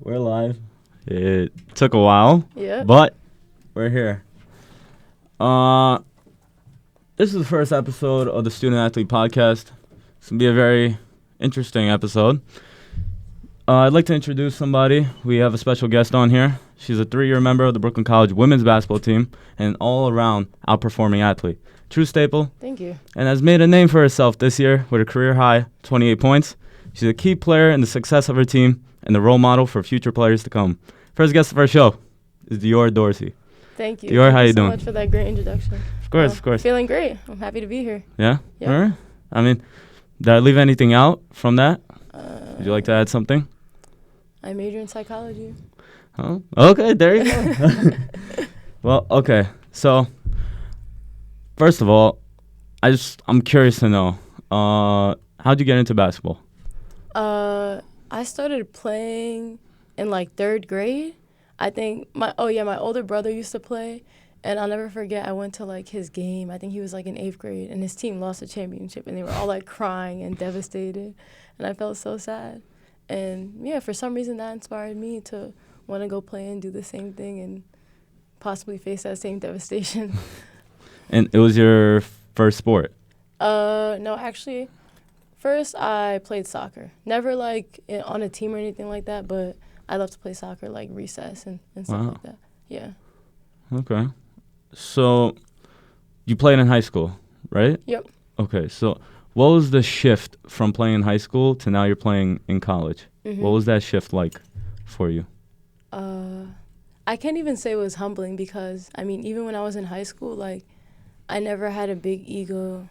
We're live. It took a while, but we're here. This is the first episode of the Student Athlete Podcast. It's going to be a very interesting episode. I'd like to introduce somebody. We have a special guest on here. She's a 3-year member of the Brooklyn College women's basketball team and an all-around outperforming athlete. True staple. Thank you. And has made a name for herself this year with a career-high 28 points. She's a key player in the success of her team and the role model for future players to come. First guest of our show is Dior Dorsey. Thank you. Dior, how you doing? Thank you so much for that great introduction. Of course. Feeling great. I'm happy to be here. Yeah? Yep. All right. I mean, did I leave anything out from that? Would you like to add something? I major in psychology. Oh, okay. There you go. Well, okay. So, first of all, I'm curious to know, how'd you get into basketball? I started playing in like 3rd grade. I think my older brother used to play, and I'll never forget, I went to like his game. I think he was like in 8th grade, and his team lost the championship, and they were all like crying and devastated, and I felt so sad. And yeah, for some reason that inspired me to want to go play and do the same thing and possibly face that same devastation. And it was your first sport? No, actually, first I played soccer. Never like on a team or anything like that, but I love to play soccer, like recess and stuff like that. Yeah. Okay. So you played in high school, right? Yep. Okay. So what was the shift from playing in high school to now you're playing in college? Mm-hmm. What was that shift like for you? I can't even say it was humbling because, I mean, even when I was in high school, like, I never had a big ego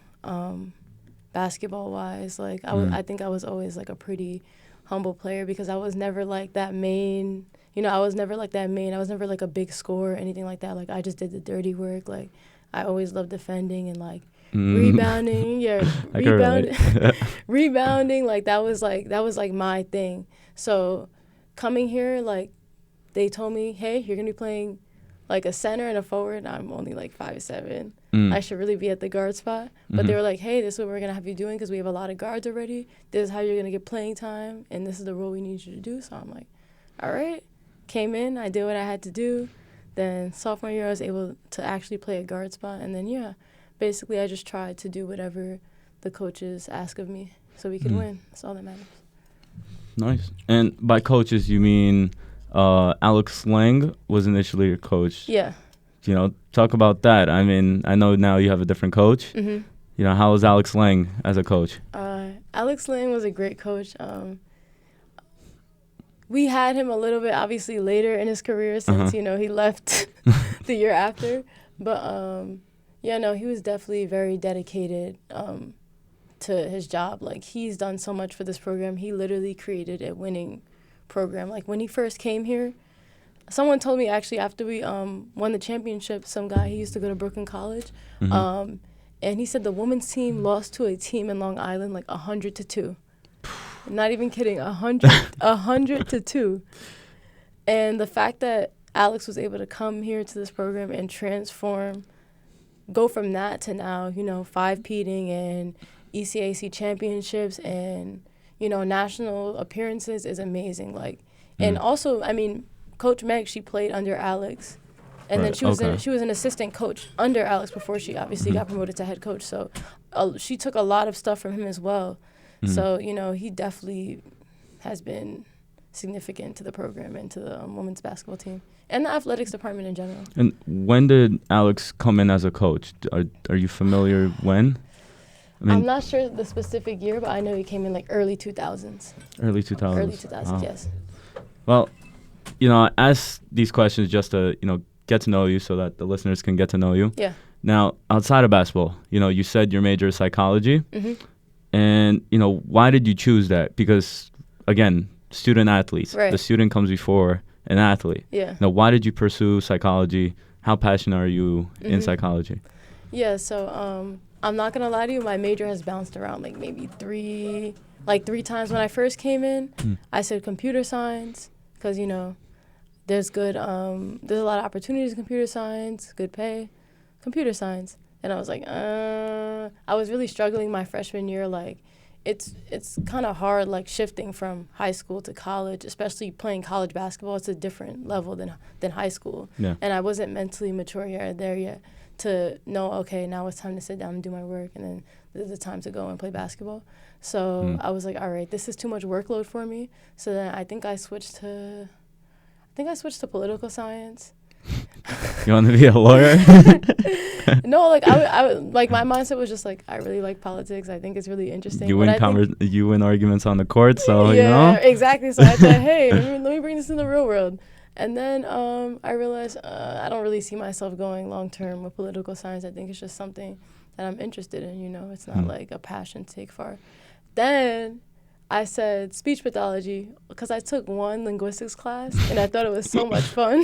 basketball-wise. Like, I think I was always, like, a pretty humble player because I was never, like, that main. You know, I was never, like, that main. I was never, like, a big scorer or anything like that. Like, I just did the dirty work. Like, I always loved defending and, like, rebounding. Yeah, rebounding. Like, that was my thing. So coming here, like, they told me, hey, you're going to be playing like a center and a forward. I'm only like 5'7". I should really be at the guard spot. But they were like, hey, this is what we're going to have you doing because we have a lot of guards already. This is how you're going to get playing time, and this is the role we need you to do. So I'm like, all right. Came in, I did what I had to do. Then sophomore year, I was able to actually play a guard spot. And then, yeah, basically I just tried to do whatever the coaches ask of me so we could win. That's all that matters. Nice. And by coaches, you mean Alex Lang was initially your coach. Yeah. You know, talk about that. I mean, I know now you have a different coach. Mm-hmm. You know, how was Alex Lang as a coach? Alex Lang was a great coach. We had him a little bit, obviously, later in his career since, you know, he left the year after. But, yeah, no, he was definitely very dedicated to his job. Like, he's done so much for this program. He literally created a winning program. Like, when he first came here, someone told me actually after we won the championship, some guy, he used to go to Brooklyn College, and he said the women's team lost to a team in Long Island like 100-2. Not even kidding, 100-2. And the fact that Alex was able to come here to this program and transform, go from that to now, you know, 5-peating and ECAC championships and, you know, national appearances is amazing. Like, and also, I mean, Coach Meg, she played under Alex, and then she was an assistant coach under Alex before she obviously got promoted to head coach. So she took a lot of stuff from him as well. So, you know, he definitely has been significant to the program and to the women's basketball team and the athletics department in general. And when did Alex come in as a coach? Are you familiar when? I mean, I'm not sure the specific year, but I know he came in like early 2000s. Early 2000s. Early 2000s, wow. Yes. Well, you know, I ask these questions just to, you know, get to know you so that the listeners can get to know you. Yeah. Now, outside of basketball, you know, you said your major is psychology. And, you know, why did you choose that? Because, again, student athletes. Right. The student comes before an athlete. Yeah. Now, why did you pursue psychology? How passionate are you in psychology? Yeah, so I'm not going to lie to you. My major has bounced around like maybe three times. When I first came in, I said computer science because, you know, there's a lot of opportunities in computer science, good pay, computer science. And I was like, I was really struggling my freshman year. Like, it's kind of hard, like, shifting from high school to college, especially playing college basketball. It's a different level than high school. Yeah. And I wasn't mentally mature there yet to know, okay, now it's time to sit down and do my work, and then there's the time to go and play basketball. So I was like, all right, this is too much workload for me. So then I think I switched to political science. You want to be a lawyer? No, like I like my mindset was just like, I really like politics. I think it's really interesting. You win arguments on the court, so you know. Exactly. So I thought, hey, let me bring this in the real world. And then I realized I don't really see myself going long term with political science. I think it's just something that I'm interested in. You know, it's not like a passion to take far. Then I said speech pathology because I took one linguistics class and I thought it was so much fun.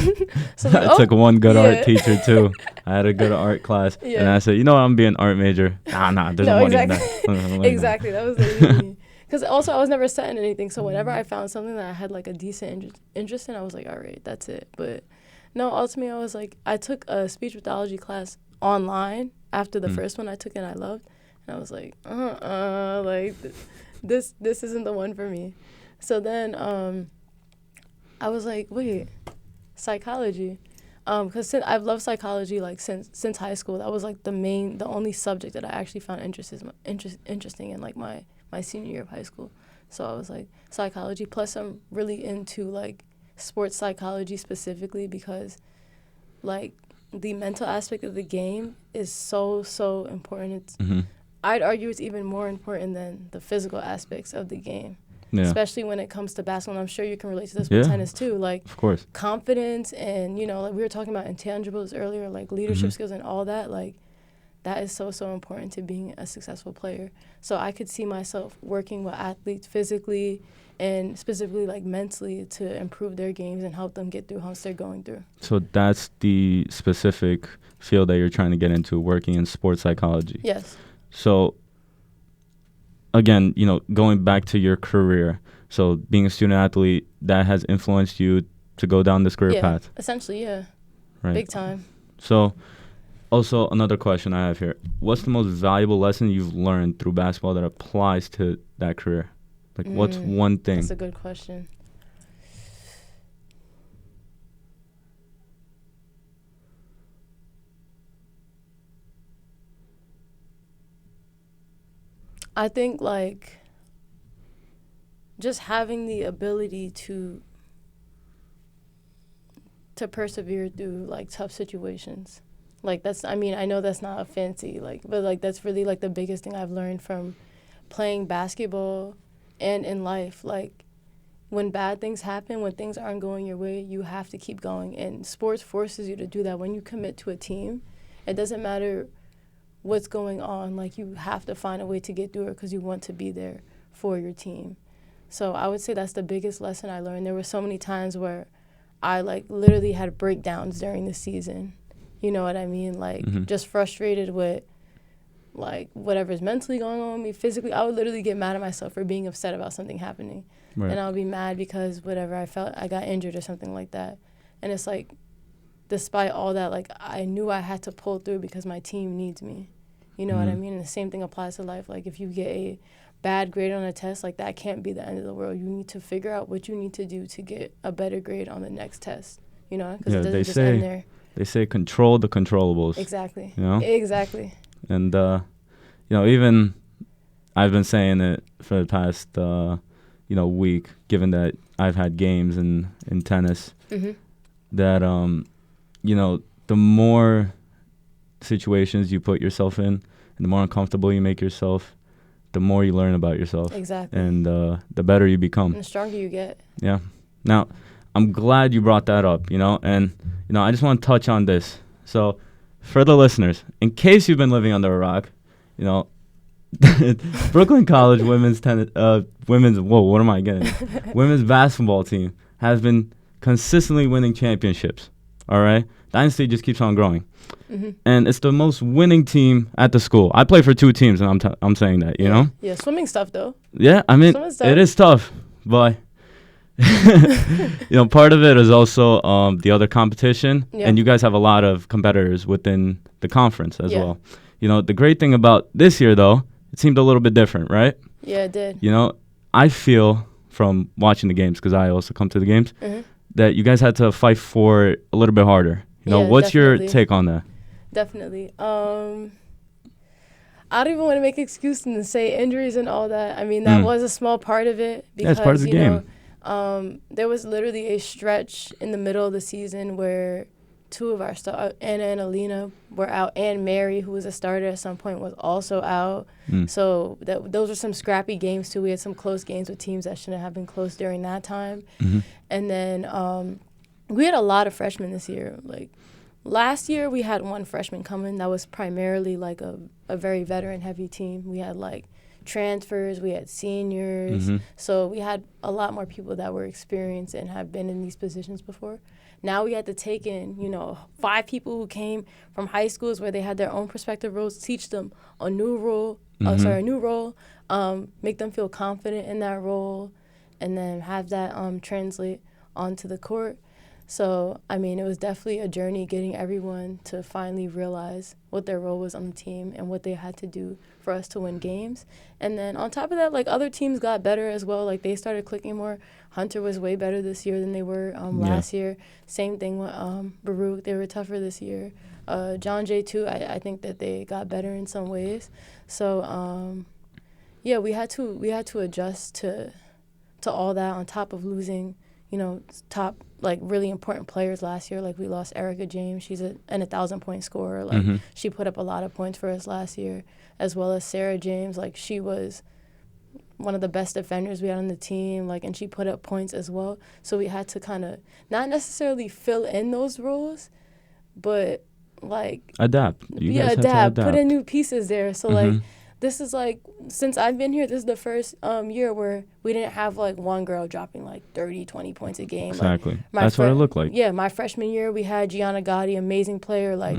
So I took one good art teacher too. I had a good art class, and I said, you know what, I'm being an art major. Nah, there's money in that. Exactly, that was the because also I was never set in anything. So whenever I found something that I had like a decent interest in, I was like, all right, that's it. But no, ultimately I was like, I took a speech pathology class online after the first one I took and I loved, and I was like, like. This isn't the one for me. So then I was like, wait, psychology. Because I've loved psychology like since high school. That was like the only subject that I actually found interesting in like my senior year of high school. So I was like, psychology. Plus I'm really into like sports psychology specifically because like the mental aspect of the game is so important. I'd argue it's even more important than the physical aspects of the game, especially when it comes to basketball. And I'm sure you can relate to this with tennis too. Like, of course, confidence and, you know, like we were talking about intangibles earlier, like leadership skills and all that. Like, that is so important to being a successful player. So I could see myself working with athletes physically and specifically like mentally to improve their games and help them get through how they're going through. So that's the specific field that you're trying to get into, working in sports psychology. Yes. So, again, you know, going back to your career, so being a student athlete, that has influenced you to go down this career path? Essentially, yeah. Right. Big time. So, also another question I have here. What's the most valuable lesson you've learned through basketball that applies to that career? Like, what's one thing? That's a good question. I think, like, just having the ability to persevere through, like, tough situations. Like, I know that's not a fancy, like, but, like, that's really, like, the biggest thing I've learned from playing basketball and in life. Like, when bad things happen, when things aren't going your way, you have to keep going. And sports forces you to do that. When you commit to a team, it doesn't matter what's going on, like you have to find a way to get through it because you want to be there for your team. So I would say that's the biggest lesson I learned. There were so many times where I like literally had breakdowns during the season. You know what I mean? Like just frustrated with like whatever's mentally going on with me. Physically, I would literally get mad at myself for being upset about something happening. Right. And I would be mad because whatever, I felt I got injured or something like that. And it's like, despite all that, like I knew I had to pull through because my team needs me. You know what I mean? And the same thing applies to life. Like if you get a bad grade on a test, like that can't be the end of the world. You need to figure out what you need to do to get a better grade on the next test. You know, because it doesn't just end there. They say control the controllables. Exactly. You know? Exactly. And you know, even I've been saying it for the past week, given that I've had games in tennis, that you know, the more situations you put yourself in and the more uncomfortable you make yourself, the more you learn about yourself. Exactly. And the better you become. And the stronger you get. Yeah. Now, I'm glad you brought that up, you know, and, you know, I just want to touch on this. So, for the listeners, in case you've been living under a rock, you know, Brooklyn College women's basketball team has been consistently winning championships, all right? Dynasty just keeps on growing. And it's the most winning team at the school. I play for two teams, and I'm saying that, you know? Yeah, swimming stuff, though. Yeah, I mean, it is tough, but, you know, part of it is also the other competition, and you guys have a lot of competitors within the conference as well. You know, the great thing about this year, though, it seemed a little bit different, right? Yeah, it did. You know, I feel from watching the games, because I also come to the games, that you guys had to fight for it a little bit harder. You know, what's definitely. your take on that? Definitely. I don't even want to make excuses and say injuries and all that. I mean, that was a small part of it because, it's part of the game. There was literally a stretch in the middle of the season where two of our stars, Anna and Alina, were out, and Mary, who was a starter at some point, was also out. So those were some scrappy games, too. We had some close games with teams that shouldn't have been close during that time. And then we had a lot of freshmen this year. Like, last year, we had one freshman come in that was primarily like a very veteran-heavy team. We had like transfers, we had seniors. So we had a lot more people that were experienced and have been in these positions before. Now we had to take in, 5 people who came from high schools where they had their own prospective roles, teach them a new role, make them feel confident in that role, and then have that translate onto the court. So, I mean, it was definitely a journey getting everyone to finally realize what their role was on the team and what they had to do for us to win games. And then on top of that, like, other teams got better as well. Like, they started clicking more. Hunter was way better this year than they were last year. Same thing with Baruch. They were tougher this year. John Jay, too, I think that they got better in some ways. So, we had to adjust to all that on top of losing, top, like, really important players last year. Like, we lost Erica James. She's an 1,000-point scorer. Like, she put up a lot of points for us last year, as well as Sarah James. Like, she was one of the best defenders we had on the team, like, and she put up points as well. So we had to kind of not necessarily fill in those roles, but, like, adapt. Adapt. Put in new pieces there. So, like, this is, like, since I've been here, this is the first year where we didn't have, like, one girl dropping, like, 30, 20 points a game. Exactly. Like, that's what it looked like. Yeah, my freshman year, we had Gianna Gotti, amazing player, like,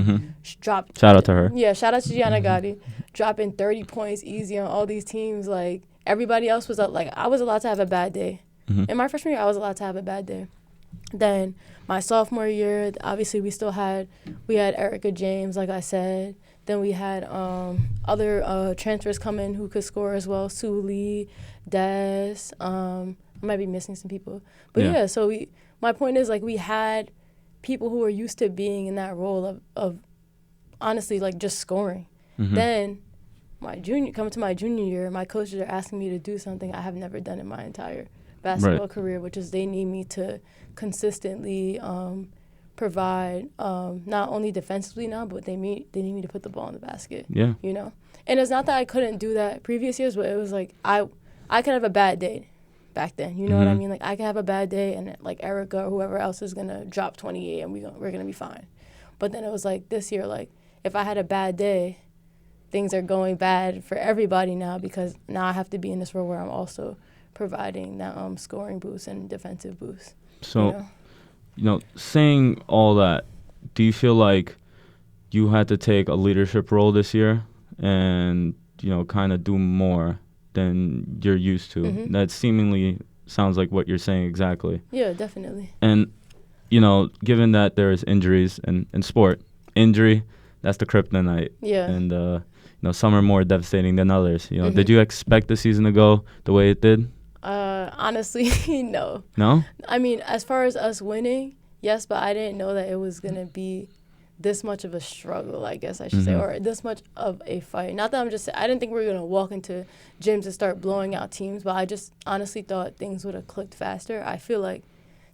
dropped. Shout out to her. Yeah, shout out to Gianna Gotti, dropping 30 points easy on all these teams. Like, everybody else was, like, I was allowed to have a bad day. In my freshman year, I was allowed to have a bad day. Then my sophomore year, obviously, we had Erica James, like I said. Then we had other transfers come in who could score as well. Sue Lee, Des. I might be missing some people. But, so my point is, like, we had people who were used to being in that role of honestly, like, just scoring. Then coming to my junior year, my coaches are asking me to do something I have never done in my entire basketball career, which is they need me to consistently provide not only defensively now, but they need me to put the ball in the basket. Yeah. And it's not that I couldn't do that previous years, but it was like I could have a bad day back then. You know what I mean? Like, I could have a bad day, and, like, Erica or whoever else is gonna drop 28, and we're gonna be fine. But then it was like this year, like, if I had a bad day, things are going bad for everybody now, because now I have to be in this role where I'm also providing that scoring boost and defensive boost. So, saying all that, do you feel like you had to take a leadership role this year and, kind of do more than you're used to? That seemingly sounds like what you're saying exactly. Yeah, definitely. And, given that there's injuries in sport, injury, that's the kryptonite. Yeah. And, some are more devastating than others. Did you expect the season to go the way it did? Honestly, no. No? I mean, as far as us winning, yes, but I didn't know that it was going to be this much of a struggle, I guess I should say, or this much of a fight. Not that I didn't think we were going to walk into gyms and start blowing out teams, but I just honestly thought things would have clicked faster. I feel like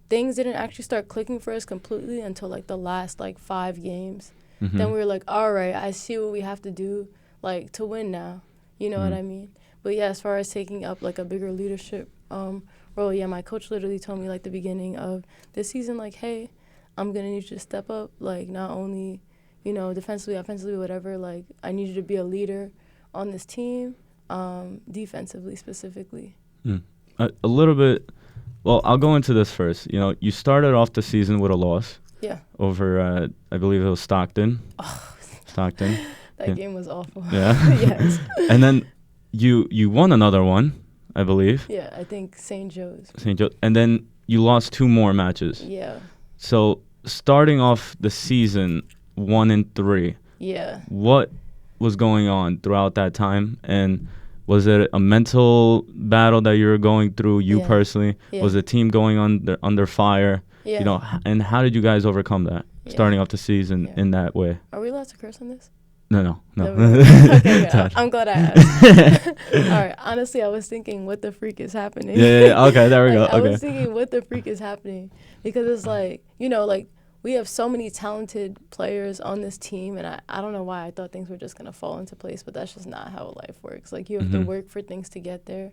things didn't actually start clicking for us completely until, like, the last, like, 5 games. Then we were like, all right, I see what we have to do, like, to win now. You know what I mean? But, yeah, as far as taking up, like, a bigger leadership role, yeah, my coach literally told me, like, the beginning of this season, like, hey, I'm going to need you to step up, like, not only, defensively, offensively, whatever. Like, I need you to be a leader on this team, defensively specifically. A little bit. Well, I'll go into this first. You started off the season with a loss. Yeah. Over, I believe it was Stockton. Oh. Stockton. That game was awful. Yeah. Yes. And then you won another one, I believe. Yeah, I think St. Joe's. And then you lost 2 more matches. Yeah. So starting off the season 1-3. Yeah. What was going on throughout that time? And Was it a mental battle that you were going through, you personally? Yeah. Was the team going under fire? Yeah. You know, and how did you guys overcome that, starting off the season in that way? Are we allowed to curse on this? No. Okay, good. I'm glad I asked. All right. Honestly, I was thinking, what the freak is happening? Yeah. Okay, there we go. I was thinking, what the freak is happening? Because it's like, you know, like, we have so many talented players on this team, and I don't know why I thought things were just going to fall into place, but that's just not how life works. Like, you have to work for things to get there.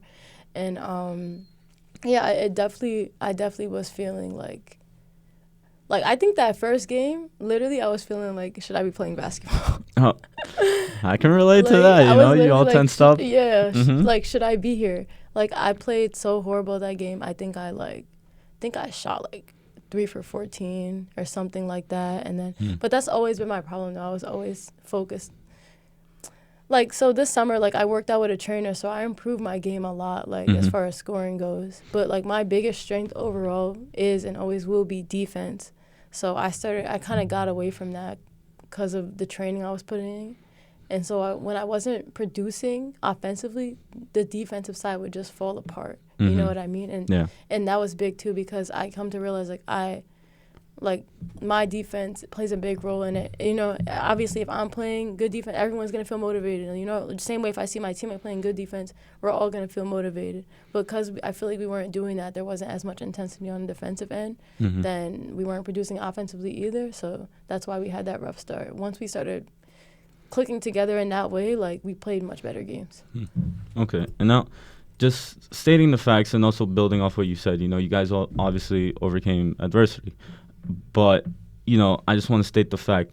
And, I definitely was feeling like, I think that first game, literally, I was feeling like, should I be playing basketball? Oh, I can relate to that. You know, you all tensed up. Yeah, like, should I be here? Like, I played so horrible that game. I think I shot 3 for 14 or something like that, and then. But that's always been my problem, though. I was always focused. So this summer, I worked out with a trainer, so I improved my game a lot, as far as scoring goes. But, my biggest strength overall is and always will be defense. So I kind of got away from that because of the training I was putting in. And so when I wasn't producing offensively, the defensive side would just fall apart. You know what I mean? And that was big, too, because I come to realize, my defense plays a big role in it. You know, obviously, if I'm playing good defense, everyone's going to feel motivated. You know, the same way if I see my teammate playing good defense, we're all going to feel motivated. Because I feel like we weren't doing that, there wasn't as much intensity on the defensive end, then we weren't producing offensively either. So that's why we had that rough start. Once we started clicking together in that way, we played much better games. Okay. And now, just stating the facts and also building off what you said, you know, you guys all obviously overcame adversity. But, you know, I just want to state the fact.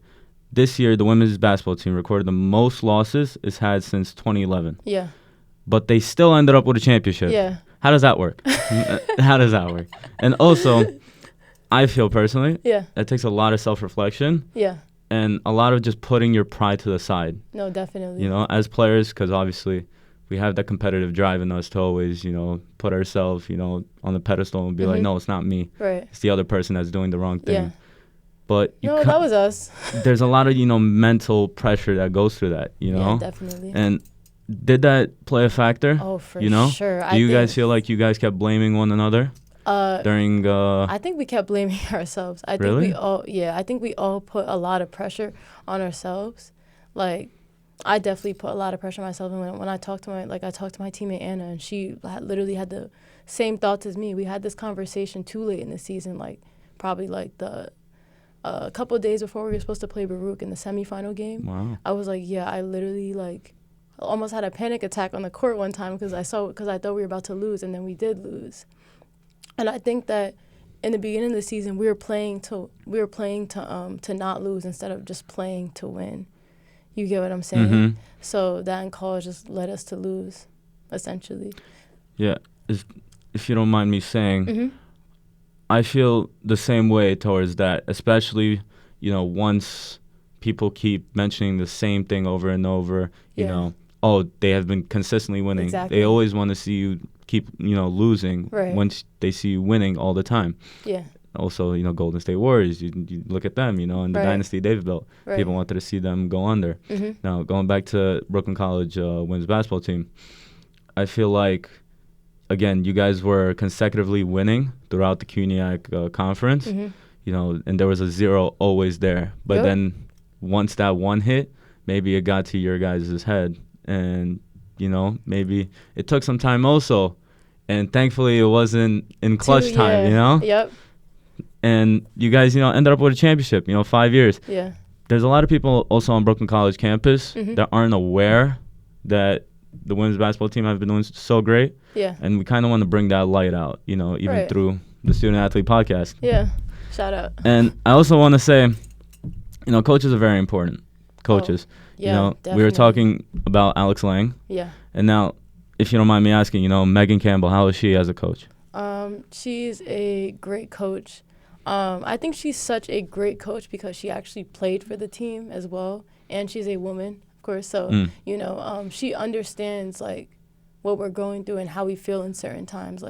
This year, the women's basketball team recorded the most losses it's had since 2011. Yeah. But they still ended up with a championship. Yeah. How does that work? How does that work? And also, I feel personally, that takes a lot of self-reflection. Yeah. And a lot of just putting your pride to the side. No, definitely. You know, as players, because obviously we have that competitive drive in us to always, you know, put ourselves, you know, on the pedestal and be like, no, it's not me. Right. It's the other person that's doing the wrong thing. Yeah. But that was us. There's a lot of, you know, mental pressure that goes through that, you know? Yeah, definitely. And did that play a factor? Oh, for you know? sure. Do you guys feel like you guys kept blaming one another? During I think we kept blaming ourselves. I think we all put a lot of pressure on ourselves. I definitely put a lot of pressure on myself, and when I talked to my teammate Anna, and she literally had the same thoughts as me. We had this conversation too late in the season, probably a couple of days before we were supposed to play Baruch in the semifinal game. Wow. I was I literally almost had a panic attack on the court one time because I thought we were about to lose, and then we did lose. And I think that in the beginning of the season, we were playing to not lose instead of just playing to win. You get what I'm saying? So that in college just led us to lose, essentially. Yeah, if you don't mind me saying, I feel the same way towards that, especially, you know, once people keep mentioning the same thing over and over, you know, they have been consistently winning. Exactly. They always want to see you keep, you know, losing once they see you winning all the time. Yeah. Also, you know, Golden State Warriors, you look at them, you know, and the dynasty they've built. People wanted to see them go under. Now, going back to Brooklyn College women's basketball team, I feel like, again, you guys were consecutively winning throughout the CUNYAC conference, you know, and there was a 0 always there. But then once that one hit, maybe it got to your guys' head. And, you know, maybe it took some time also. And thankfully, it wasn't in clutch time, you know? Yep. And you guys, you know, ended up with a championship, you know, 5 years. Yeah. There's a lot of people also on Brooklyn College campus that aren't aware that the women's basketball team have been doing so great. Yeah. And we kind of want to bring that light out, you know, even through the Student Athlete Podcast. Yeah. Shout out. And I also want to say, you know, coaches are very important. Coaches. Yeah, you know, definitely. we were talking about Alex Lang. Yeah. And now, if you don't mind me asking, you know, Megan Campbell, how is she as a coach? She's a great coach. I think she's such a great coach because she actually played for the team as well, and she's a woman, of course. So you know, she understands what we're going through and how we feel in certain times.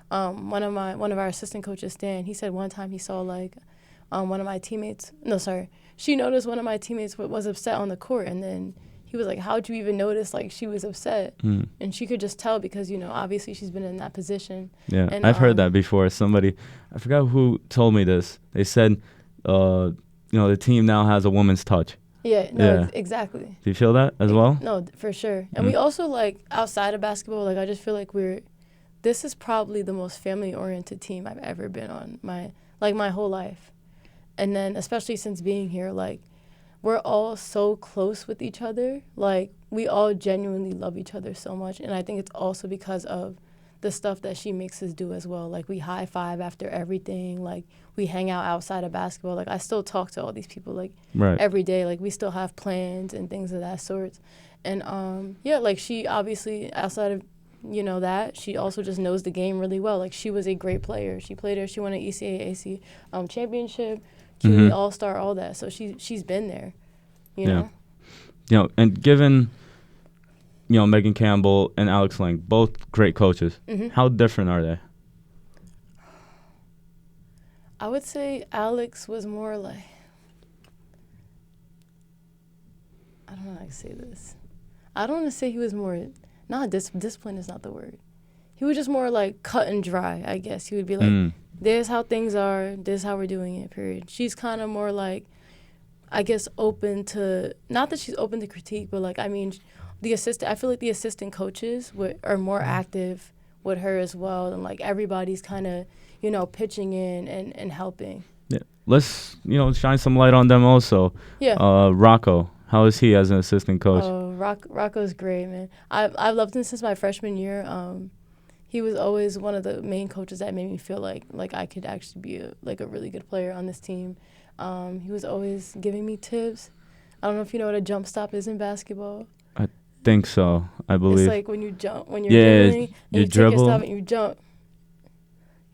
One of our assistant coaches, Stan, he said one time he saw one of my teammates. No, sorry, she noticed one of my teammates was upset on the court, and then he was like, how'd you even notice like she was upset? And she could just tell because, you know, obviously she's been in that position. Yeah, and, I've heard that before. Somebody, I forgot who told me this. They said, you know, the team now has a woman's touch. Yeah, no, exactly. Do you feel that as well? No, for sure. And we also, like, outside of basketball, like, I just feel like this is probably the most family-oriented team I've ever been on, my whole life. And then, especially since being here, like, we're all so close with each other. Like, we all genuinely love each other so much. And I think it's also because of the stuff that she makes us do as well. Like, we high five after everything. Like, we hang out outside of basketball. Like, I still talk to all these people, like, every day. Like, we still have plans and things of that sort. And, yeah, like, she obviously, outside of, you know, that, she also just knows the game really well. Like, she was a great player. She played her. She won an ECAAC championship, QE All-Star, all that. So she's been there, you know? You know, and given, you know, Megan Campbell and Alex Lang, both great coaches, how different are they? I would say Alex was more like, I don't know how to say this. I don't want to say he was more, discipline is not the word. He was just more like cut and dry, I guess. He would be like, this is how things are, this is how we're doing it, period. She's kind of more like, I guess, open to, not that she's open to critique, but like, I mean, I feel like the assistant coaches are more active with her as well. And like everybody's kind of, you know, pitching in and helping. Yeah. Let's, you know, shine some light on them also. Yeah. Rocco, how is he as an assistant coach? Oh, Rocco's great, man. I've loved him since my freshman year. He was always one of the main coaches that made me feel like I could actually be a really good player on this team. He was always giving me tips. I don't know if you know what a jump stop is in basketball. I think so. I believe. It's like when you jump, when you're dribbling, and you dribble. Take your stop and you jump.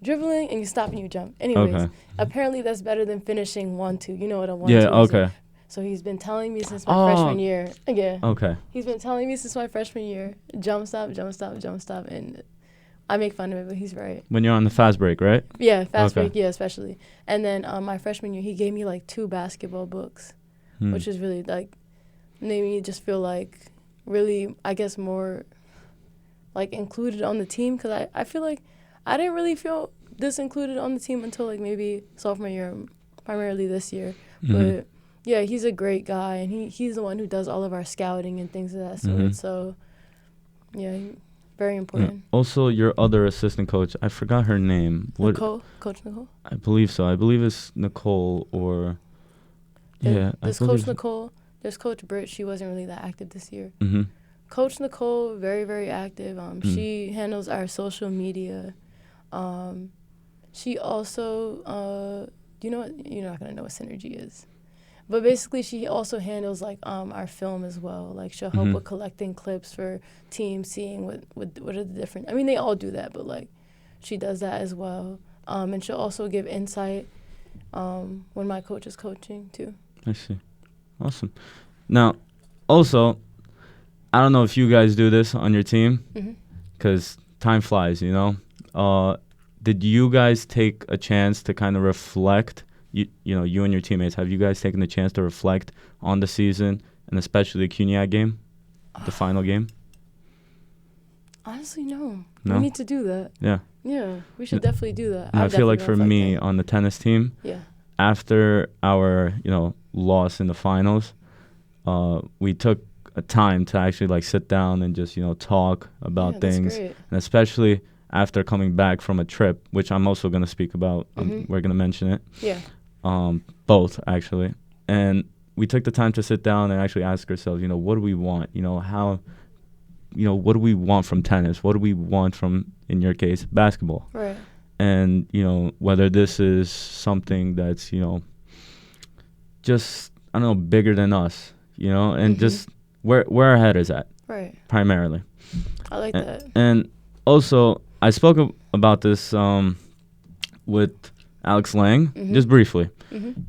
Dribbling and you stop and you jump. Anyways, apparently that's better than finishing 1-2. You know what a 1-2 is. Yeah, okay. So he's been telling me since my freshman year. Yeah. Okay. He's been telling me since my freshman year, jump stop, jump stop, jump stop, and I make fun of it, but he's right. When you're on the fast break, right? Yeah, fast break, yeah, especially. And then my freshman year, he gave me like 2 basketball books, which is really like made me just feel like really, I guess, more like included on the team, because I feel like I didn't really feel this included on the team until like maybe sophomore year, primarily this year. But yeah, he's a great guy, and he's the one who does all of our scouting and things of that sort. So yeah, very important. Also, your other assistant coach, I forgot her name. Nicole? Coach Nicole? I believe so. I believe it's Nicole or... There's Coach Nicole. There's Coach Britt. She wasn't really that active this year. Coach Nicole, very, very active. She handles our social media. She also, you know what? You're not going to know what Synergy is. But basically, she also handles, like, our film as well. Like, she'll help with collecting clips for teams, seeing what are the different... I mean, they all do that, but, like, she does that as well. And she'll also give insight when my coach is coaching, too. I see. Awesome. Now, also, I don't know if you guys do this on your team, because time flies, you know? Did you guys take a chance to kind of reflect... You know, you and your teammates, have you guys taken the chance to reflect on the season and especially the CUNYAC game, the final game? Honestly, no. We need to do that. Yeah. Yeah, we should definitely do that. I feel like for me on the tennis team, after our, you know, loss in the finals, we took a time to actually like sit down and just, you know, talk about things. And especially after coming back from a trip, which I'm also going to speak about. We're going to mention it. Yeah. Both, actually. And we took the time to sit down and actually ask ourselves, you know, what do we want? You know, what do we want from tennis? What do we want from, in your case, basketball? Right. And, you know, whether this is something that's, you know, just, I don't know, bigger than us, you know, and just where our head is at. Right. Primarily. I like that. And also, I spoke about this with Alex Lang, just briefly,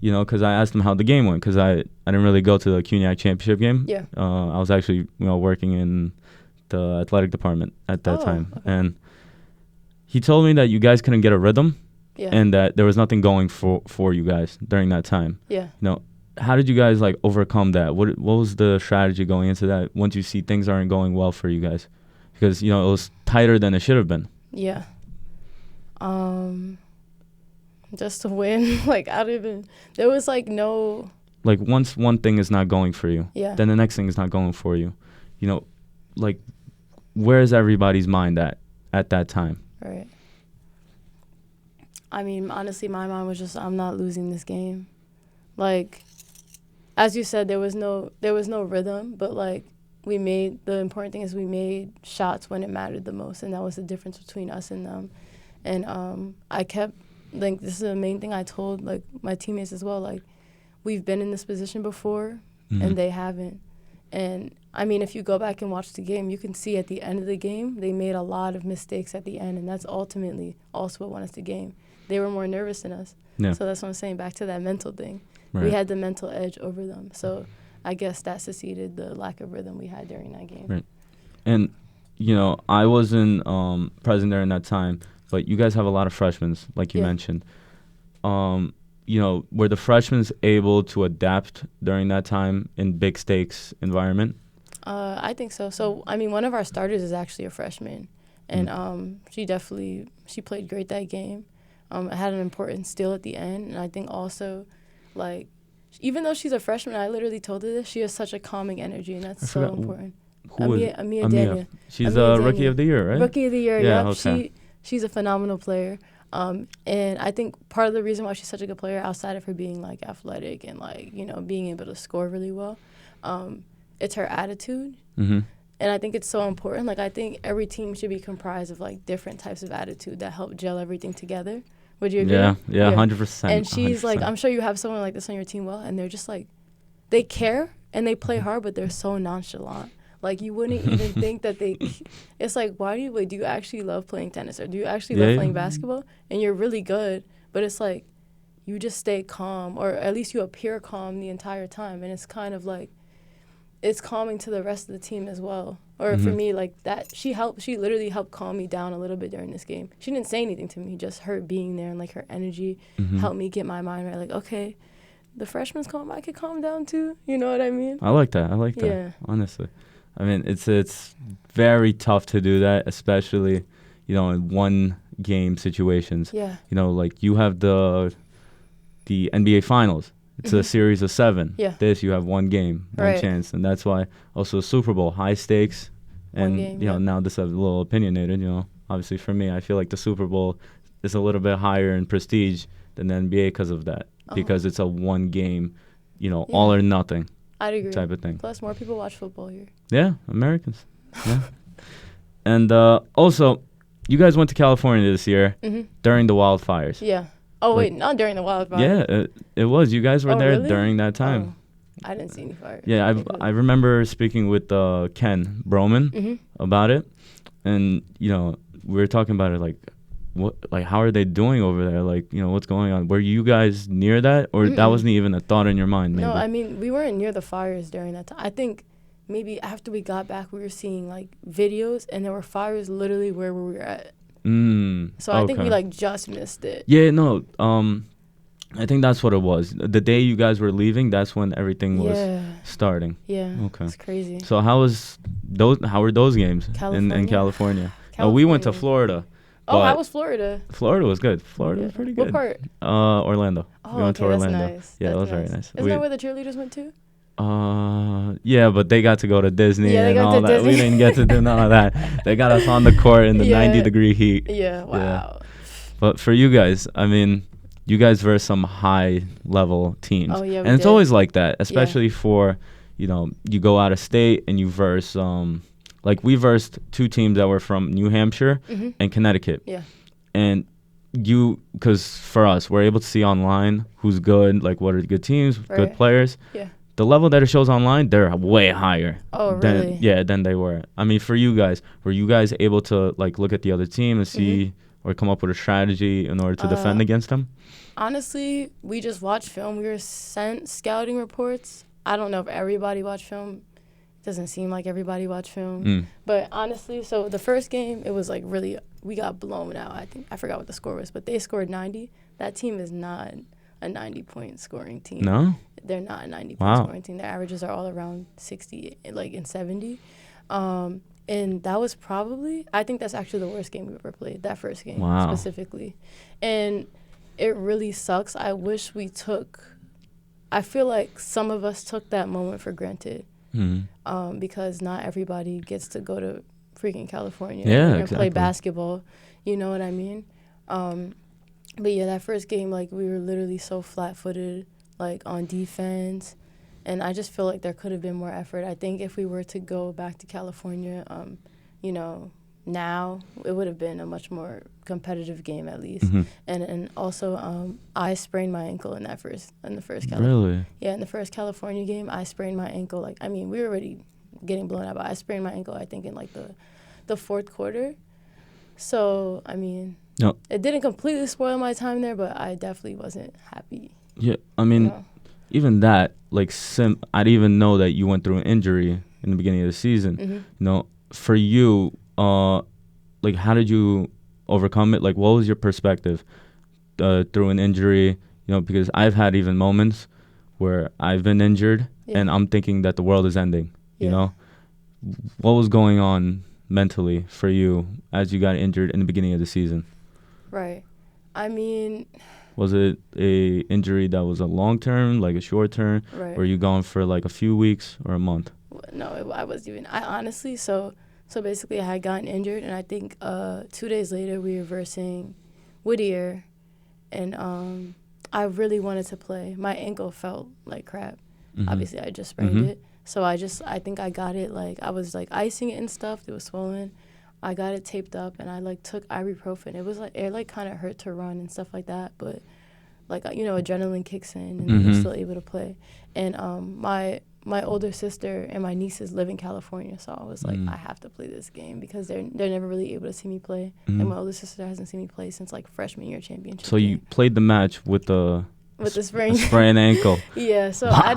you know, because I asked him how the game went, because I didn't really go to the CUNYAC championship game. Yeah. I was actually, you know, working in the athletic department at that time. Okay. And he told me that you guys couldn't get a rhythm and that there was nothing going for you guys during that time. Yeah. You know, how did you guys like overcome that? What was the strategy going into that once you see things aren't going well for you guys? Because, it was tighter than it should have been. Yeah. Just to win, like, there was, like, no... Like, once one thing is not going for you, Yeah. then the next thing is not going for you. Like, where's everybody's mind at that time? Right. I mean, honestly, my mind was just, I'm not losing this game. Like, as you said, there was no rhythm, but, like, the important thing is we made shots when it mattered the most, and that was the difference between us and them. And I kept, like, this is the main thing I told, like, my teammates as well, like, we've been in this position before, and they haven't. And, I mean, if you go back and watch the game, you can see at the end of the game, they made a lot of mistakes at the end, and that's ultimately also what won us the game. They were more nervous than us. Yeah. So that's what I'm saying, back to that mental thing. Right. We had the mental edge over them. So I guess that succeeded the lack of rhythm we had during that game. Right. And, I wasn't present during that time, but you guys have a lot of freshmen, like you mentioned. Were the freshmen able to adapt during that time in big stakes environment? I think so. So, I mean, one of our starters is actually a freshman, and she played great that game. Had an important steal at the end, and I think also, like, even though she's a freshman, I literally told her this, she has such a calming energy, and that's so important. Amia Daniel. She's a Rookie of the Year, right? Rookie of the Year, yeah. Yep. Okay. She's a phenomenal player. And I think part of the reason why she's such a good player, outside of her being, like, athletic and, like, being able to score really well, it's her attitude. Mm-hmm. And I think it's so important. Like, I think every team should be comprised of, like, different types of attitude that help gel everything together. Would you agree? Yeah, 100%. And she's 100%. like, I'm sure you have someone like this on your team, and they're just, like, they care and they play hard, but they're so nonchalant. Like, you wouldn't even think that it's like, do you actually love playing tennis, or do you actually love playing basketball? And you're really good, but it's like, you just stay calm, or at least you appear calm the entire time. And it's kind of like, it's calming to the rest of the team as well. Or for me, like, that, she literally helped calm me down a little bit during this game. She didn't say anything to me, just her being there and, like, her energy helped me get my mind right. Like, okay, the freshman's calm, I could calm down too. You know what I mean? I like that. Yeah. Honestly. I mean, it's very tough to do that, especially, in one game situations. Yeah. Like, you have the NBA Finals. It's a series of 7. Yeah. This, you have one game, one chance. And that's why also Super Bowl, high stakes. And, now this is a little opinionated, Obviously, for me, I feel like the Super Bowl is a little bit higher in prestige than the NBA because of that. Because it's a one game, all or nothing. I'd agree. Type of thing. Plus, more people watch football here. Yeah, Americans. Yeah. And also, you guys went to California this year during the wildfires. Yeah. Oh, wait, not during the wildfires. Yeah, it was. You guys were there really? during that time. Oh, I didn't see any fires. Yeah, I remember speaking with Ken Broman about it. And, we were talking about it, like, how are they doing over there? Like, what's going on? Were you guys near that? Or that wasn't even a thought in your mind, maybe? No, I mean, we weren't near the fires during that time. I think maybe after we got back, we were seeing, like, videos, and there were fires literally where we were at. So I think we, like, just missed it. Yeah, no, I think that's what it was. The day you guys were leaving, that's when everything was starting. Yeah. Okay. It's crazy. So how were those games in California? We went to Florida. Oh, how was Florida? Florida was good. Florida was pretty good. What part? Orlando. Oh, we went to Orlando. That's nice. Yeah, that's that was nice. very nice. Isn't that where the cheerleaders went to? Yeah, but they got to go to Disney and all that. Disney. We didn't get to do none of that. They got us on the court in the 90-degree heat. Yeah, wow. Yeah. But for you guys, I mean, you guys versus some high-level teams. Oh, yeah, and it's always like that, especially for, you go out of state and you verse, like we versed 2 teams that were from New Hampshire and Connecticut. Yeah. And because for us, we're able to see online who's good, like what are the good teams, good players. Yeah. The level that it shows online, they're way higher. Oh, really? Than they were. I mean, for you guys, were you guys able to like look at the other team and see or come up with a strategy in order to defend against them? Honestly, we just watched film. We were sent scouting reports. I don't know if everybody watched film. It doesn't seem like everybody watched film. But honestly, so the first game, it was like really, we got blown out. I forgot what the score was, but they scored 90. That team is not a 90-point scoring team. No? they're not a 90-point scoring team. Their averages are all around 60, like in 70. And that was probably, I think that's actually the worst game we ever played, that first game specifically. And it really sucks. I feel like some of us took that moment for granted because not everybody gets to go to freaking California and play basketball. You know what I mean? But yeah, that first game, like, we were literally so flat-footed, like, on defense. And I just feel like there could have been more effort. I think if we were to go back to California, now it would have been a much more competitive game at least. And also, I sprained my ankle in the first California. Really? Yeah, in the first California game, I sprained my ankle. Like, I mean, we were already getting blown out, but I sprained my ankle, I think, in like the fourth quarter. So, I mean, it didn't completely spoil my time there, but I definitely wasn't happy. Yeah, I mean, even that, like, I didn't even know that you went through an injury in the beginning of the season. You know, for you, like, how did you overcome it? Like, what was your perspective through an injury? You know, because I've had even moments where I've been injured and I'm thinking that the world is ending. You know, what was going on mentally for you as you got injured in the beginning of the season? Right. I mean, was it a injury that was a long term, like a short term? Right. Were you gone for like a few weeks or a month? No, I wasn't even. I honestly, so basically I had gotten injured, and I think 2 days later we were versing Whittier, and I really wanted to play. My ankle felt like crap. Obviously, I just sprained it. So I think I got it, like, I was, like, icing it and stuff. It was swollen. I got it taped up, and I, like, took ibuprofen. It was, like, it, like, kind of hurt to run and stuff like that. But, like, you know, adrenaline kicks in, and you're still able to play. And my older sister and my nieces live in California, so I was like, I have to play this game because they're never really able to see me play. And my older sister hasn't seen me play since, like, freshman year championship. So you played the match with the sprained ankle. Yeah, so I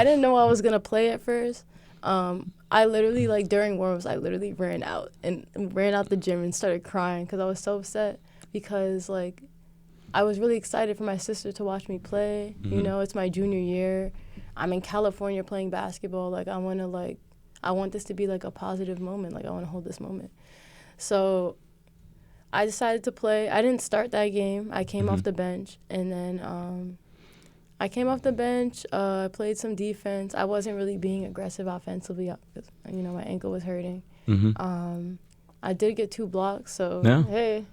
didn't know I was gonna play at first. I literally, like, during warm-ups, I literally ran out the gym and started crying because I was so upset because, like, I was really excited for my sister to watch me play. You know, it's my junior year. I'm in California playing basketball. Like, I want this to be, like, a positive moment. Like, I want to hold this moment. So I decided to play. I didn't start that game. I came off the bench, and then I came off the bench. I played some defense. I wasn't really being aggressive offensively because, you know, my ankle was hurting. I did get 2 blocks, so hey.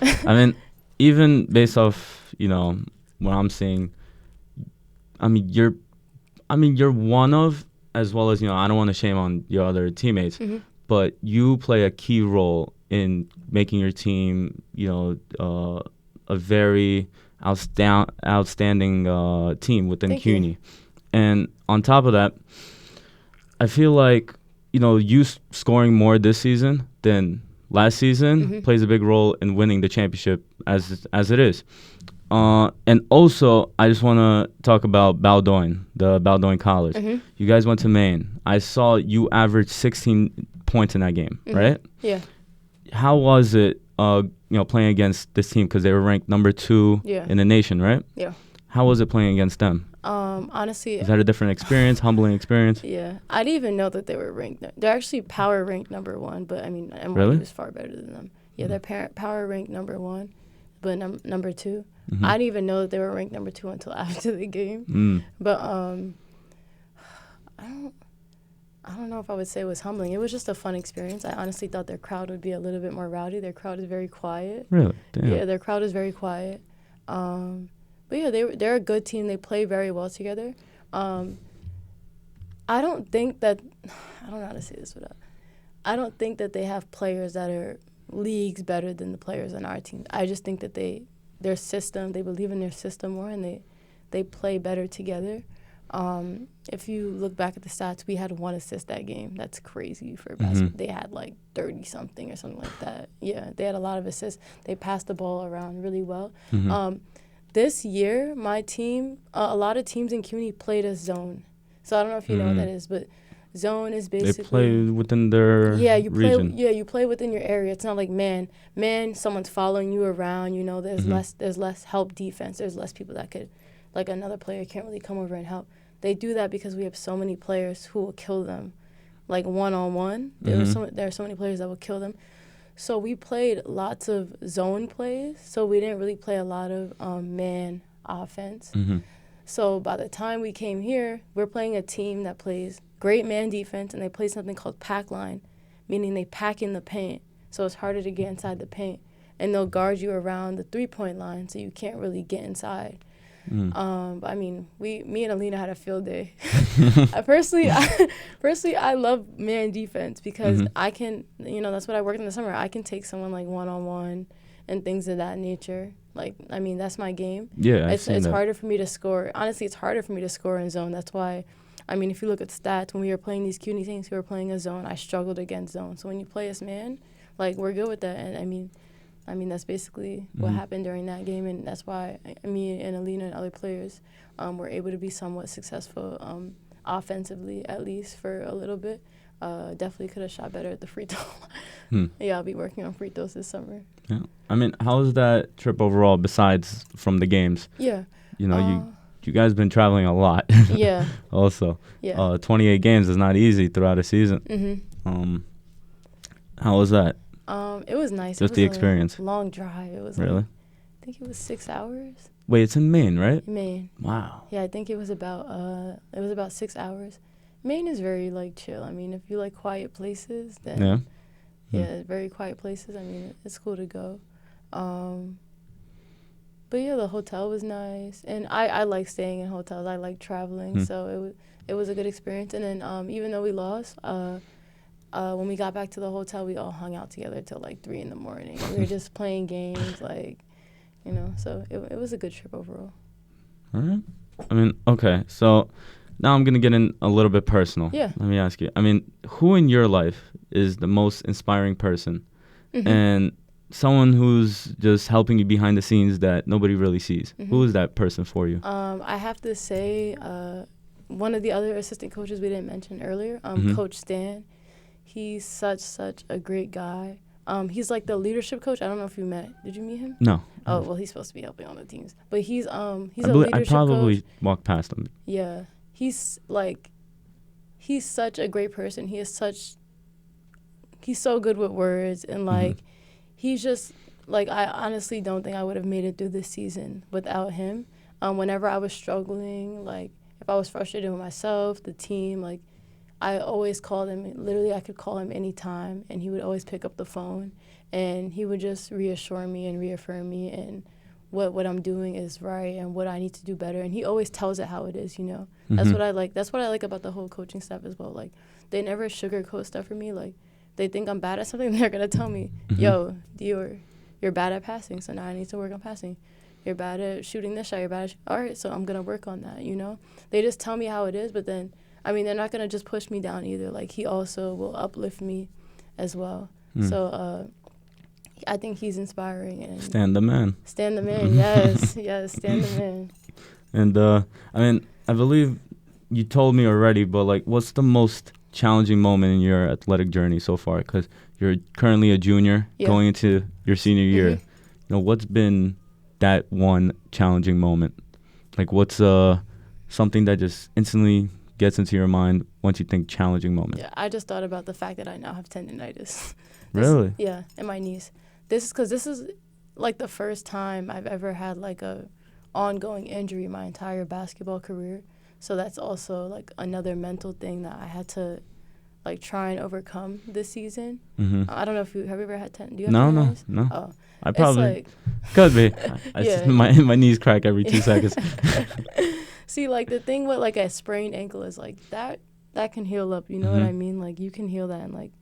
I mean, even based off, you know, what I'm seeing, I mean, you're one of, as well as, you know, I don't want to shame on your other teammates, but you play a key role in making your team, you know, a very outstanding team within CUNY. And on top of that, I feel like, you know, you scoring more this season than last season plays a big role in winning the championship as it is. And also, I just want to talk about the Bowdoin College. You guys went to Maine. I saw you averaged 16 points in that game, right? Yeah. How was it, you know, playing against this team? Because they were ranked number 2 in the nation, right? Yeah. How was it playing against them? Honestly, is that a different experience, humbling experience? Yeah. I didn't even know that they were ranked. They're actually power ranked number 1, but, I mean, NYU was far better than them. Yeah, they're power ranked number 1, but number 2. I didn't even know that they were ranked number 2 until after the game. But I don't know if I would say it was humbling. It was just a fun experience. I honestly thought their crowd would be a little bit more rowdy. Their crowd is very quiet. Really? Damn. Yeah, their crowd is very quiet. But yeah, they're a good team. They play very well together. I don't know how to say this without. I don't think that they have players that are leagues better than the players on our team. I just think that they believe in their system more, and they play better together. If you look back at the stats, we had 1 assist that game. That's crazy for basketball. They had like 30-something or something like that. Yeah, they had a lot of assists. They passed the ball around really well. This year, my team, a lot of teams in CUNY played a zone. So I don't know if you know what that is, but zone is basically... They play within their region. You play within your area. It's not like man, someone's following you around. You know, there's less help defense. There's less people that like another player can't really come over and help. They do that because we have so many players who will kill them, like one-on-one. There are so many players that will kill them. So we played lots of zone plays. So we didn't really play a lot of man offense. So by the time we came here, we're playing a team that plays great man defense, and they play something called pack line, meaning they pack in the paint. So it's harder to get inside the paint. And they'll guard you around the three-point line, so you can't really get inside. But I mean, me and Alina had a field day. Personally, I love man defense because I can, that's what I worked in the summer. I can take someone like one-on-one and things of that nature. Like, I mean, that's my game. Yeah, it's harder for me to score. Honestly, it's harder for me to score in zone. That's why, I mean, if you look at stats, when we were playing these CUNY things, we were playing a zone. I struggled against zone. So when you play as man, like, we're good with that. And I mean, that's basically what happened during that game, and that's why me and Alina and other players were able to be somewhat successful offensively, at least for a little bit. Definitely could have shot better at the free throw. Yeah, I'll be working on free throws this summer. Yeah. I mean, how was that trip overall besides from the games? Yeah. You guys been traveling a lot. Yeah. Also. Yeah. 28 games is not easy throughout a season. How was that? It was nice. Just the experience. Long drive. It was really. I think it was 6 hours. Wait, it's in Maine, right? Maine. Wow. Yeah, I think it was about 6 hours. Maine is very like chill. I mean, if you like quiet places, then very quiet places. I mean, it's cool to go. But yeah, the hotel was nice, and I like staying in hotels. I like traveling, so it was a good experience. And then even though we lost, when we got back to the hotel, we all hung out together till like 3 a.m. We were just playing games, like, so it was a good trip overall. All right. I mean, okay, so now I'm going to get in a little bit personal. Yeah. Let me ask you. I mean, who in your life is the most inspiring person and someone who's just helping you behind the scenes that nobody really sees? Who is that person for you? I have to say one of the other assistant coaches we didn't mention earlier, Coach Stan. He's such a great guy. He's like the leadership coach. I don't know if you met. Did you meet him? No. Oh, well, he's supposed to be helping on the teams. But he's a leadership coach. I probably walked past him. Yeah. He's such a great person. He's so good with words, and like he's just like, I honestly don't think I would have made it through this season without him. Whenever I was struggling, like if I was frustrated with myself, the team, like I always called him. Literally, I could call him anytime, and he would always pick up the phone, and he would just reassure me and reaffirm me and what I'm doing is right and what I need to do better. And he always tells it how it is, That's what I like. That's what I like about the whole coaching staff as well. Like, they never sugarcoat stuff for me. Like, they think I'm bad at something, they're going to tell me, yo, Dior, you're bad at passing, so now I need to work on passing. You're bad at shooting this shot, you're bad at all right, so I'm going to work on that, They just tell me how it is, but then, I mean, they're not going to just push me down either. Like, he also will uplift me as well. So, I think he's inspiring. And Stan the man. Stan the man, yes, Stan the man. And, I mean, I believe you told me already, but, like, what's the most challenging moment in your athletic journey so far? Because you're currently a junior going into your senior year. What's been that one challenging moment? Like, what's something that just instantly gets into your mind once you think challenging moment? Yeah, I just thought about the fact that I now have tendinitis. Really? Yeah, in my knees. This is like the first time I've ever had like a ongoing injury my entire basketball career. So that's also like another mental thing that I had to like try and overcome this season. I don't know if have you ever had do you have tendinitis? No. Oh, I probably could be. My knees crack every 2 seconds. See, like the thing with like a sprained ankle is like that can heal up. You know what I mean? Like you can heal that and like.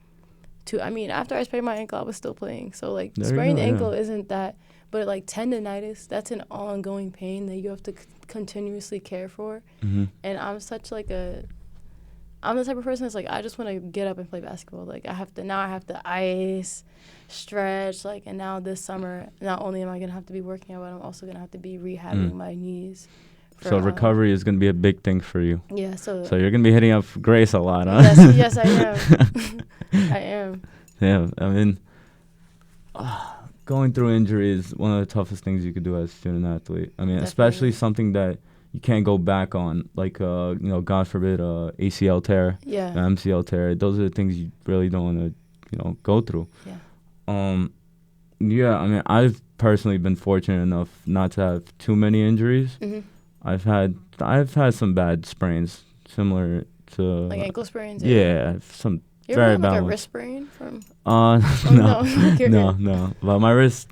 After I sprained my ankle, I was still playing. So, like, sprained ankle isn't that. But, like, tendinitis, that's an ongoing pain that you have to continuously care for. And I'm such, like, I'm the type of person that's, like, I just want to get up and play basketball. Like, I have to ice, stretch, like, and now this summer, not only am I going to have to be working out, but I'm also going to have to be rehabbing my knees. So recovery is going to be a big thing for you. Yeah, so you're going to be hitting up Grace a lot, huh? Yes, I am. I am. Yeah, I mean, going through injury is one of the toughest things you could do as a student athlete. I mean, especially something that you can't go back on, like, God forbid, ACL tear, MCL tear. Those are the things you really don't want to, go through. Yeah. I mean, I've personally been fortunate enough not to have too many injuries. Mm-hmm. I've had some bad sprains, similar to like ankle sprains. Yeah, some you very ever bad had, like, a ones. wrist sprain from? No. But my wrist,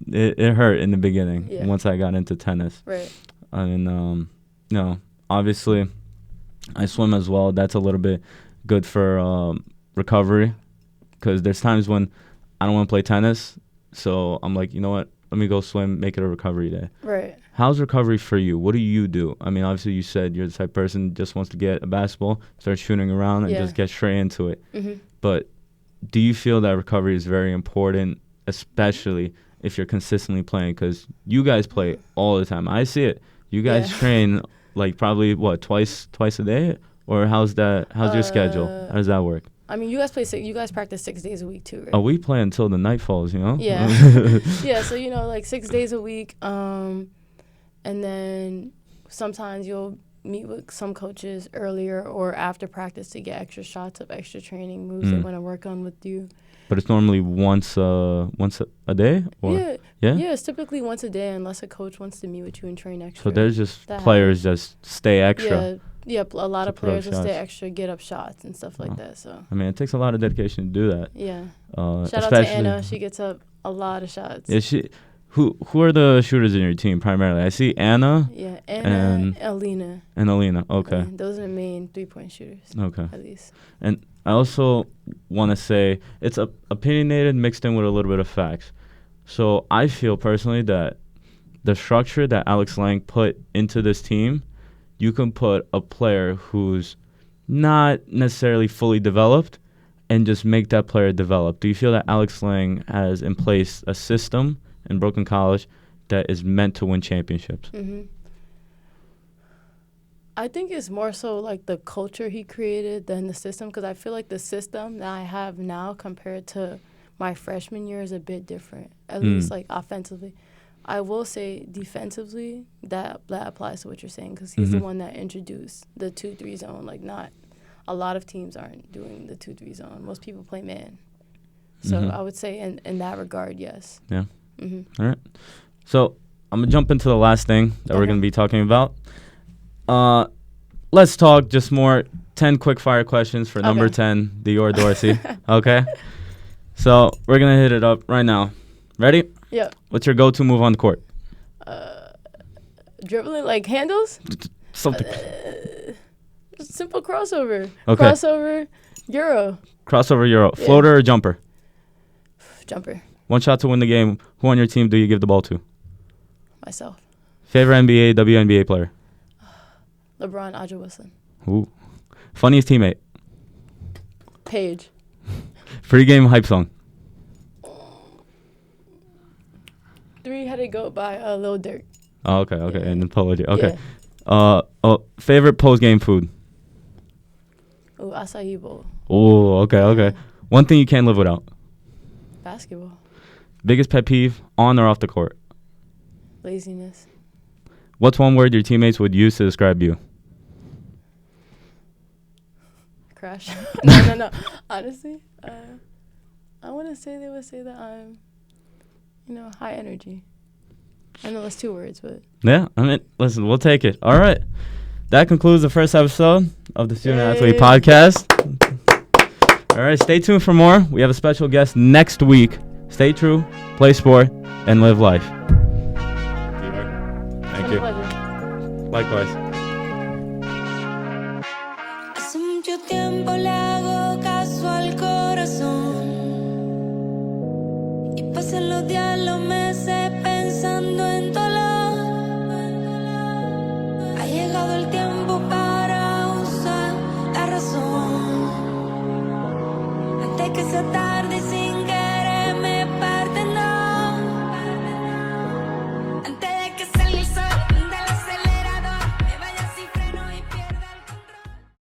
it hurt in the beginning once I got into tennis. Right. I mean, obviously, I swim as well. That's a little bit good for recovery, because there's times when I don't want to play tennis, so I'm like, you know what? Let me go swim, make it a recovery day. Right. How's recovery for you? What do you do? I mean, obviously, you said you're the type of person just wants to get a basketball, start shooting around, and just get straight into it. Mm-hmm. But do you feel that recovery is very important, especially if you're consistently playing? Because you guys play all the time. I see it. You guys train like probably twice a day, or how's your schedule? How does that work? I mean, you guys practice 6 days a week too, right? Oh, we play until the night falls, Yeah. Yeah, so like 6 days a week, and then sometimes you'll meet with some coaches earlier or after practice to get extra shots of extra training moves they want to work on with you. But it's normally once a day? Or? Yeah, it's typically once a day unless a coach wants to meet with you and train extra. So there's just players just stay extra. Yeah, a lot of players will stay extra, get up shots and stuff like that. So I mean, it takes a lot of dedication to do that. Yeah. Shout out to Anna. She gets up a lot of shots. Yeah, Who are the shooters in your team primarily? I see Anna. Yeah, Anna and Alina. And Alina, okay. Those are the main 3-point shooters. Okay. At least. And I also want to say it's opinionated mixed in with a little bit of facts. So I feel personally that the structure that Alex Lang put into this team, you can put a player who's not necessarily fully developed and just make that player develop. Do you feel that Alex Lang has in place a system in Brooklyn College that is meant to win championships? Mm-hmm. I think it's more so like the culture he created than the system, because I feel like the system that I have now compared to my freshman year is a bit different, at least like offensively. I will say defensively that applies to what you're saying, because he's the one that introduced the 2-3 zone. Like, not a lot of teams aren't doing the 2-3 zone. Most people play man. So I would say in that regard, yes. Yeah. All right. So I'm going to jump into the last thing that we're going to be talking about. Let's talk just more 10 quick fire questions for number 10, Dior Dorsey. Okay? So we're going to hit it up right now. Ready? Yeah. What's your go-to move on the court? Dribbling, like handles? Something. Simple crossover. Okay. Crossover, Euro. Crossover, Euro. Yeah. Floater or jumper? Jumper. One shot to win the game. Who on your team do you give the ball to? Myself. Favorite NBA, WNBA player? LeBron, Aja Wilson. Ooh. Funniest teammate? Paige. Pre-game hype song? 3-Headed Goat by Lil Durk. Oh, okay. Yeah. And apology. Okay. Yeah. Favorite post-game food? Ooh, acai bowl. Ooh, okay. One thing you can't live without? Basketball. Biggest pet peeve on or off the court? Laziness. What's one word your teammates would use to describe you? Crash. No. Honestly, I want to say they would say that I'm, high energy. I know that's 2 words, but... Yeah, I mean, listen, we'll take it. All right. That concludes the first episode of the Student Athlete Podcast. All right, stay tuned for more. We have a special guest next week. Stay true, play sport, and live life. Thank you. Likewise. Hace mucho tiempo le hago caso al corazón y pasan los días, los meses pensando en dolor. Ha llegado el tiempo para usar la razón antes que sea tarde.